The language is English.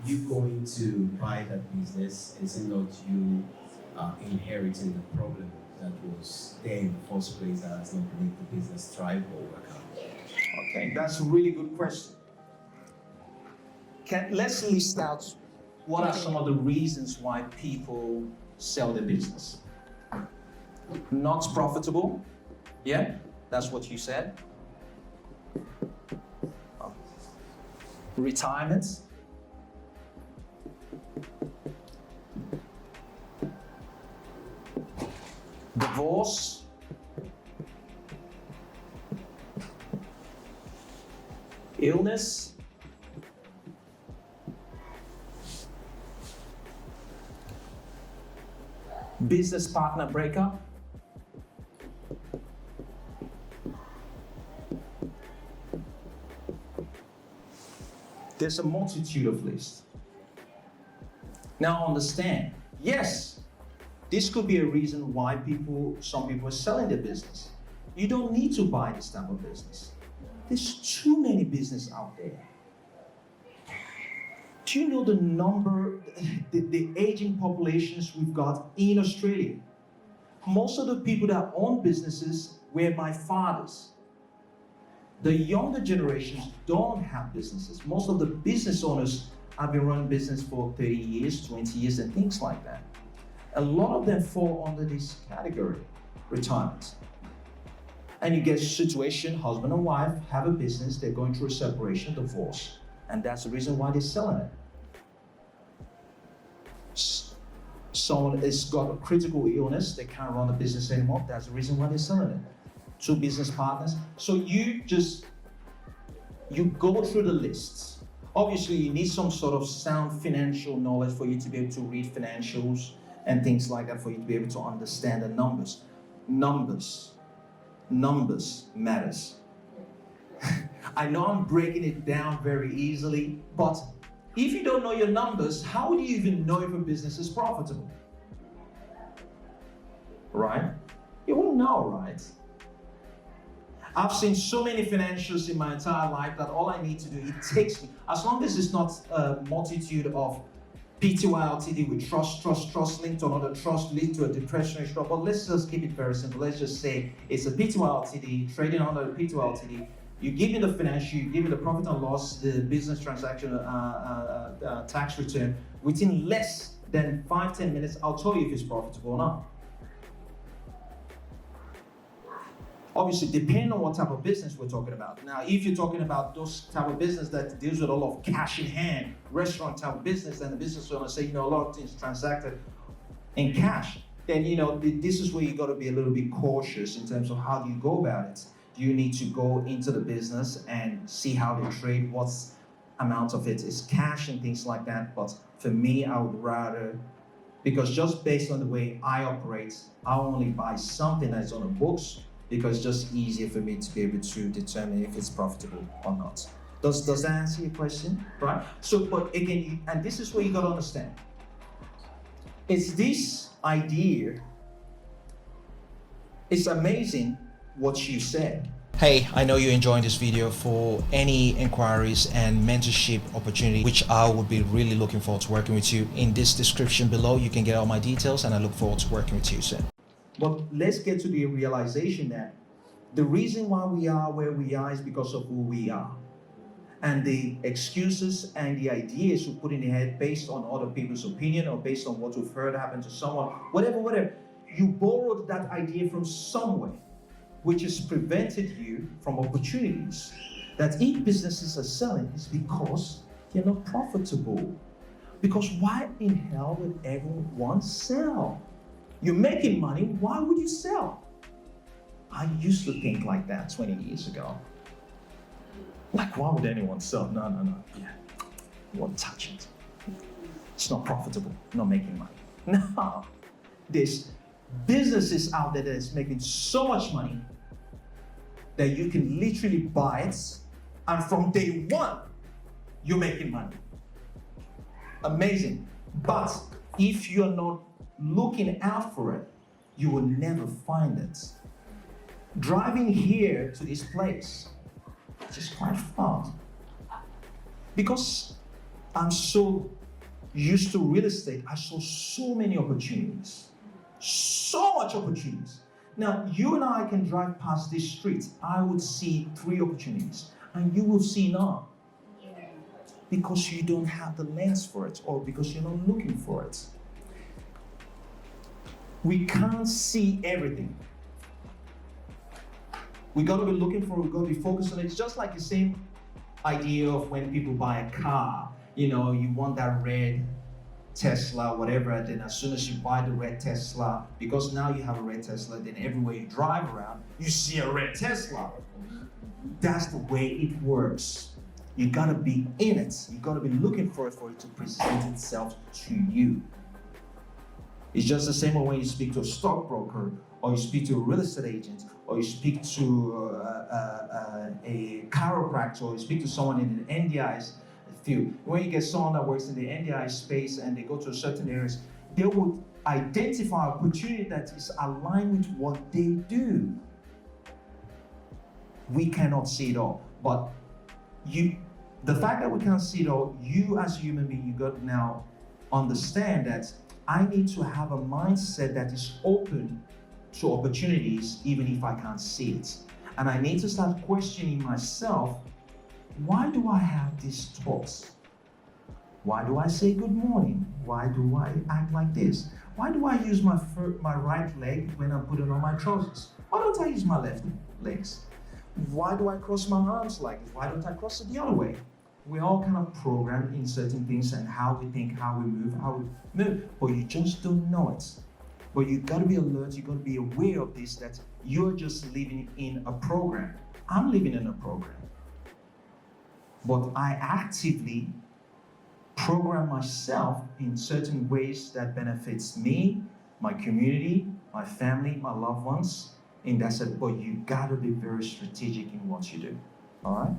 you going to buy that business, is it not you inheriting the problem that was there in the first place that has not made the business thrive or work out? Okay, that's a really good question. Let's list out what are some of the reasons why people sell their business. Not profitable. Yeah, that's what you said. Retirement. Divorce. Illness. Business partner breakup. There's a multitude of lists. Now understand, yes, this could be a reason why some people are selling their business. You don't need to buy this type of business. There's too many businesses out there. Do you know the number, the aging populations we've got in Australia? Most of the people that own businesses were my fathers. The younger generations don't have businesses. Most of the business owners have been running business for 30 years, 20 years, and things like that. A lot of them fall under this category, retirement. And you get a situation, husband and wife have a business, they're going through a separation, divorce, and that's the reason why they're selling it. Someone has got a critical illness, they can't run the business anymore, that's the reason why they're selling it. Two business partners. So you go through the lists. Obviously, you need some sort of sound financial knowledge for you to be able to read financials and things like that, for you to be able to understand the numbers. Numbers matters. I know I'm breaking it down very easily, but if you don't know your numbers, how do you even know if a business is profitable? Right? You won't know, right? I've seen so many financials in my entire life that all I need to do, it takes me, as long as it's not a multitude of PTY Ltd with trust linked to another trust, lead to a discretionary stock. But let's just keep it very simple. Let's just say it's a PTY Ltd, trading under a PTY Ltd. You give me the financial, you give me the profit and loss, the business transaction tax return. Within less than 5-10 minutes, I'll tell you if it's profitable or not. Obviously, depending on what type of business we're talking about. Now, if you're talking about those type of business that deals with a lot of cash in hand, restaurant type of business, then the business owner say, a lot of things transacted in cash, then, this is where you got to be a little bit cautious in terms of how do you go about it. Do you need to go into the business and see how they trade, what amount of it is cash and things like that. But for me, I would rather, because just based on the way I operate, I only buy something that's on the books, because it's just easier for me to be able to determine if it's profitable or not. Does that answer your question? Right? So, but again, and this is where you got to understand. It's this idea, it's amazing what you said. Hey, I know you're enjoying this video. For any inquiries and mentorship opportunity, which I would be really looking forward to working with you, in this description below, you can get all my details, and I look forward to working with you soon. But let's get to the realization that the reason why we are where we are is because of who we are. And the excuses and the ideas we put in the head based on other people's opinion or based on what we've heard happen to someone, whatever, you borrowed that idea from somewhere, which has prevented you from opportunities. That if businesses are selling, it's because they're not profitable. Because why in hell would everyone sell? You're making money, why would you sell? I used to think like that 20 years ago. Like, why would anyone sell? No. Yeah, you won't touch it. It's not profitable, not making money. No, there's businesses out there that is making so much money that you can literally buy it, and from day one, you're making money. Amazing. But if you're not looking out for it, you will never find it. Driving here to this place, which is quite far, because I'm so used to real estate. I saw so many opportunities. So much opportunities. Now, you and I can drive past this street. I would see 3 opportunities, and you will see none. Because you don't have the lens for it, or because you're not looking for it. We can't see everything. We got to be looking for it, we got to be focused on it. It's just like the same idea of when people buy a car. You know, you want that red Tesla, whatever, and then as soon as you buy the red Tesla, because now you have a red Tesla, then everywhere you drive around, you see a red Tesla. That's the way it works. You gotta be in it. You gotta be looking for it to present itself to you. It's just the same way when you speak to a stockbroker, or you speak to a real estate agent, or you speak to a chiropractor, or you speak to someone in the NDI field. When you get someone that works in the NDI space and they go to certain areas, they will identify opportunity that is aligned with what they do. We cannot see it all, but the fact that we can't see it all, you as a human being, you got to now understand that I need to have a mindset that is open to opportunities even if I can't see it. And I need to start questioning myself, why do I have these thoughts? Why do I say good morning? Why do I act like this? Why do I use my right leg when I'm putting on my trousers? Why don't I use my left legs? Why do I cross my arms like this? Why don't I cross it the other way? We're all kind of programmed in certain things and how we think, how we move, but you just don't know it. But you gotta be alert, you gotta be aware of this, that you're just living in a program. I'm living in a program. But I actively program myself in certain ways that benefits me, my community, my family, my loved ones. And that's it, but you gotta be very strategic in what you do, all right?